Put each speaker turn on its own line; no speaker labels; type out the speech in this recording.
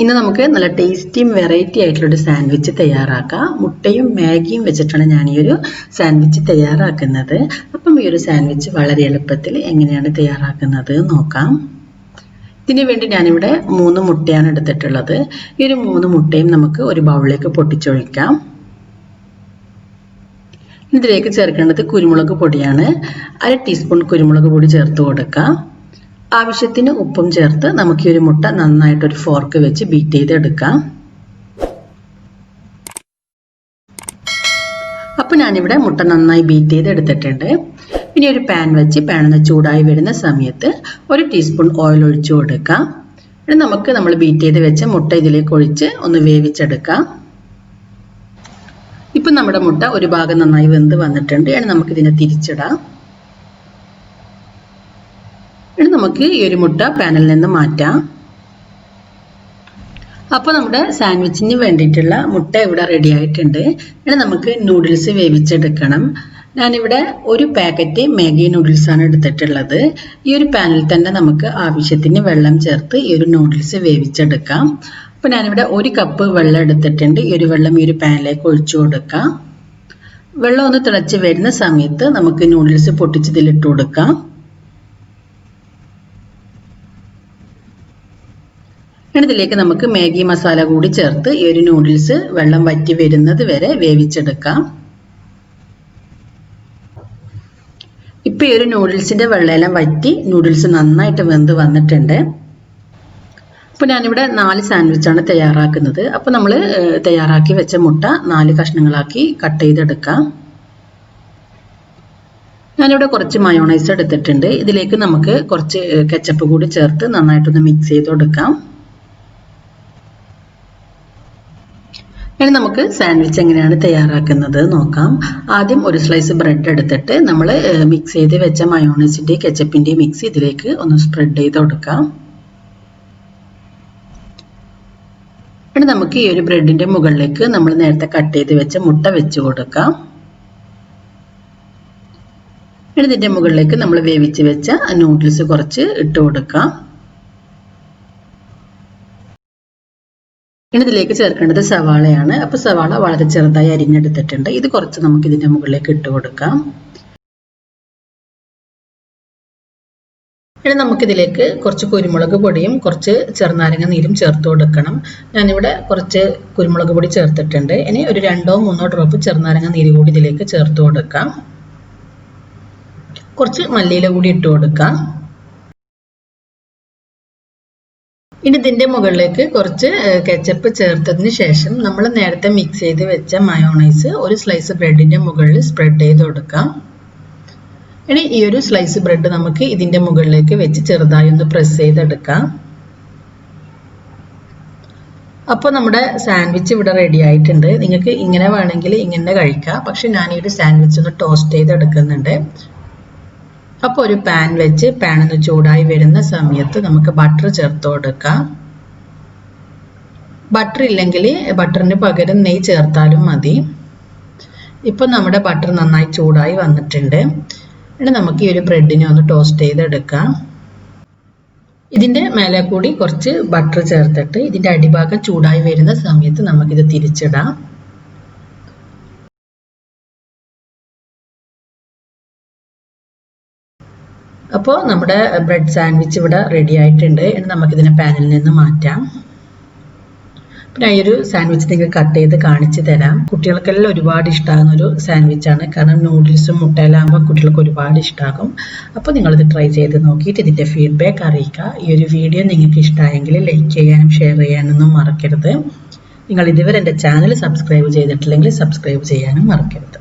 ഇന്ന് നമുക്ക് നല്ല ടേസ്റ്റിയും വെറൈറ്റി ആയിട്ടുള്ള സാൻഡ്വിച്ച് തയ്യാറാക്കാം. മുട്ടയും മാഗിയും വെച്ചിട്ടാണ് ഞാൻ ഈ ഒരു സാൻഡ്വിച്ച് തയ്യാറാക്കുന്നത്. അപ്പം ഈ ഒരു സാൻഡ്വിച്ച് വളരെ എളുപ്പത്തിൽ എങ്ങനെയാണ് തയ്യാറാക്കുന്നത് നോക്കാം. ഇതിനു വേണ്ടി ഞാനിവിടെ 3 മുട്ടയാണ് എടുത്തിട്ടുള്ളത്. ഈ ഒരു 3 മുട്ടയും നമുക്ക് ഒരു ബൗളിലേക്ക് പൊട്ടിച്ചൊഴിക്കാം. ഇതിലേക്ക് ചേർക്കേണ്ടത് കുരുമുളക് പൊടിയാണ്. 1/2 ടീസ്പൂൺ കുരുമുളക് പൊടി ചേർത്ത് കൊടുക്കാം. ആവശ്യത്തിന് ഉപ്പും ചേർത്ത് നമുക്ക് ഈ ഒരു മുട്ട നന്നായിട്ട് ഒരു ഫോർക്ക് വെച്ച് ബീറ്റ് ചെയ്തെടുക്കാം. അപ്പോൾ ഞാനിവിടെ മുട്ട നന്നായി ബീറ്റ് ചെയ്തെടുത്തിട്ടുണ്ട്. ഇനി ഒരു പാൻ വെച്ച് പാൻ ചൂടായി വരുന്ന സമയത്ത് 1 ടീസ്പൂൺ ഓയിൽ ഒഴിച്ചു കൊടുക്കാം. ഇനി നമുക്ക് നമ്മൾ ബീറ്റ് ചെയ്ത് വെച്ച മുട്ട ഇതിലേക്ക് ഒഴിച്ച് ഒന്ന് വേവിച്ചെടുക്കാം. ഇപ്പം നമ്മുടെ മുട്ട ഒരു ഭാഗം നന്നായി വെന്ത് വന്നിട്ടുണ്ട്. ഇനി നമുക്കിതിനെ തിരിച്ചിടാം. ഇനി നമുക്ക് ഈ ഒരു മുട്ട പാനിൽ നിന്ന് മാറ്റാം. അപ്പോൾ നമ്മുടെ സാൻഡ്വിച്ചിന് വേണ്ടിയിട്ടുള്ള മുട്ട ഇവിടെ റെഡി ആയിട്ടുണ്ട്. ഇനി നമുക്ക് നൂഡിൽസ് വേവിച്ചെടുക്കണം. ഞാനിവിടെ ഒരു പാക്കറ്റ് മാഗി നൂഡിൽസാണ് എടുത്തിട്ടുള്ളത്. ഈ ഒരു പാനിൽ തന്നെ നമുക്ക് ആവശ്യത്തിന് വെള്ളം ചേർത്ത് ഈ ഒരു നൂഡിൽസ് വേവിച്ചെടുക്കാം. അപ്പോൾ ഞാനിവിടെ 1 കപ്പ് വെള്ളം എടുത്തിട്ടുണ്ട്. ഈ ഒരു വെള്ളം ഈ ഒരു പാനിലേക്ക് ഒഴിച്ചു കൊടുക്കാം. വെള്ളം ഒന്ന് തിളച്ച് വരുന്ന സമയത്ത് നമുക്ക് നൂഡിൽസ് പൊട്ടിച്ചതിലിട്ട് കൊടുക്കാം. ഇതിലേക്ക് നമുക്ക് മാഗി മസാല കൂടി ചേർത്ത് ഈ ഒരു നൂഡിൽസ് വെള്ളം വറ്റി വരുന്നത് വരെ വേവിച്ചെടുക്കാം. ഇപ്പം ഈ ഒരു നൂഡിൽസിന്റെ വെള്ളമെല്ലാം വറ്റി നൂഡിൽസ് നന്നായിട്ട് വെന്ത് വന്നിട്ടുണ്ട്. അപ്പോൾ ഞാനിവിടെ 4 സാൻഡ്വിച്ചാണ് തയ്യാറാക്കുന്നത്. അപ്പോൾ നമ്മൾ തയ്യാറാക്കി വെച്ച മുട്ട 4 കഷ്ണങ്ങളാക്കി കട്ട് ചെയ്തെടുക്കാം. ഞാനിവിടെ കുറച്ച് മയോണൈസ് എടുത്തിട്ടുണ്ട്. ഇതിലേക്ക് നമുക്ക് കുറച്ച് കെച്ചപ്പ് കൂടി ചേർത്ത് നന്നായിട്ടൊന്ന് മിക്സ് ചെയ്ത് കൊടുക്കാം. ഇനി നമുക്ക് സാൻഡ്വിച്ച് എങ്ങനെയാണ് തയ്യാറാക്കുന്നത് നോക്കാം. ആദ്യം ഒരു സ്ലൈസ് ബ്രെഡ് എടുത്തിട്ട് നമ്മൾ മിക്സ് ചെയ്ത് വെച്ച മയോണൈസിൻ്റെയും കെച്ചപ്പിൻ്റെയും മിക്സ് ഇതിലേക്ക് ഒന്ന് സ്പ്രെഡ് ചെയ്ത് കൊടുക്കാം. ഇനി നമുക്ക് ഈ ഒരു ബ്രെഡിൻ്റെ മുകളിലേക്ക് നമ്മൾ നേരത്തെ കട്ട് ചെയ്ത് വെച്ച മുട്ട വെച്ച് കൊടുക്കാം. ഇനി ഇതിൻ്റെ മുകളിലേക്ക് നമ്മൾ വേവിച്ച് വെച്ച നൂഡിൽസ് കുറച്ച് ഇട്ട് കൊടുക്കാം. ഇനി ഇതിലേക്ക് ചേർക്കേണ്ടത് സവാളയാണ്. അപ്പോൾ സവാള വളരെ ചെറുതായി അരിഞ്ഞെടുത്തിട്ടുണ്ട്. ഇത് കുറച്ച് നമുക്ക് ഇതിൻ്റെ മുകളിലേക്ക് ഇട്ട് കൊടുക്കാം. ഇനി നമുക്കിതിലേക്ക് കുറച്ച് കുരുമുളക് പൊടിയും കുറച്ച് ചെറുനാരങ്ങ നീരും ചേർത്ത് കൊടുക്കണം. ഞാനിവിടെ കുറച്ച് കുരുമുളക് പൊടി ചേർത്തിട്ടുണ്ട്. ഇനി ഒരു 2-3 ഡ്രോപ്പ് ചെറുനാരങ്ങ നീര് കൂടി ഇതിലേക്ക് ചേർത്ത് കൊടുക്കാം. കുറച്ച് മല്ലിയില കൂടി ഇട്ട് കൊടുക്കാം. ഇനി ഇതിൻ്റെ മുകളിലേക്ക് കുറച്ച് കെച്ചപ്പ് ചേർത്തതിന് ശേഷം നമ്മൾ നേരത്തെ മിക്സ് ചെയ്ത് വെച്ച മയോണൈസ് ഒരു സ്ലൈസ് ബ്രെഡിൻ്റെ മുകളിൽ സ്പ്രെഡ് ചെയ്ത് കൊടുക്കാം. ഇനി ഈ ഒരു സ്ലൈസ് ബ്രെഡ് നമുക്ക് ഇതിൻ്റെ മുകളിലേക്ക് വെച്ച് ചെറുതായി ഒന്ന് പ്രസ് ചെയ്തെടുക്കാം. അപ്പോൾ നമ്മുടെ സാൻഡ്വിച്ച് ഇവിടെ റെഡി ആയിട്ടുണ്ട്. നിങ്ങൾക്ക് ഇങ്ങനെ വേണമെങ്കിൽ ഇങ്ങനെ കഴിക്കാം. പക്ഷെ ഞാൻ ഈ ഒരു സാൻഡ്വിച്ച് ഒന്ന് ടോസ്റ്റ് ചെയ്തെടുക്കുന്നുണ്ട്. അപ്പോൾ ഒരു പാൻ വെച്ച് പാൻ ഒന്ന് ചൂടായി വരുന്ന സമയത്ത് നമുക്ക് ബട്ടർ ചേർത്ത് കൊടുക്കാം. ബട്ടർ ഇല്ലെങ്കിൽ ബട്ടറിന് പകരം നെയ്യ് ചേർത്താലും മതി. ഇപ്പം നമ്മുടെ ബട്ടർ നന്നായി ചൂടായി വന്നിട്ടുണ്ട്. ഇനി നമുക്ക് ഈ ഒരു ബ്രെഡിനെ ഒന്ന് ടോസ്റ്റ് ചെയ്തെടുക്കാം. ഇതിൻ്റെ മേലെ കൂടി കുറച്ച് ബട്ടർ ചേർത്തിട്ട് ഇതിൻ്റെ അടിഭാഗം ചൂടായി വരുന്ന സമയത്ത് നമുക്കിത് തിരിച്ചിടാം. അപ്പോൾ നമ്മുടെ ബ്രെഡ് സാൻഡ്വിച്ച് ഇവിടെ റെഡി ആയിട്ടുണ്ട്. ഇനി നമുക്കിതിനെ പാനിൽ നിന്ന് മാറ്റാം. പിന്നെ ഈ ഒരു സാൻഡ്വിച്ച് നിങ്ങൾക്ക് കട്ട് ചെയ്ത് കാണിച്ചു തരാം. കുട്ടികൾക്കെല്ലാം ഒരുപാട് ഇഷ്ടമാകുന്ന ഒരു സാൻഡ്വിച്ചാണ്. കാരണം നൂഡിൽസും മുട്ടയെല്ലാം ആകുമ്പോൾ കുട്ടികൾക്ക് ഒരുപാട് ഇഷ്ടമാകും. അപ്പോൾ നിങ്ങളിത് ട്രൈ ചെയ്ത് നോക്കിയിട്ട് ഇതിൻ്റെ ഫീഡ്ബാക്ക് അറിയിക്കുക. ഈ ഒരു വീഡിയോ നിങ്ങൾക്ക് ഇഷ്ടമായെങ്കിൽ ലൈക്ക് ചെയ്യാനും ഷെയർ ചെയ്യാനൊന്നും മറക്കരുത്. നിങ്ങൾ ഇതുവരെ എൻ്റെ ചാനൽ സബ്സ്ക്രൈബ് ചെയ്തിട്ടില്ലെങ്കിൽ സബ്സ്ക്രൈബ് ചെയ്യാനും മറക്കരുത്.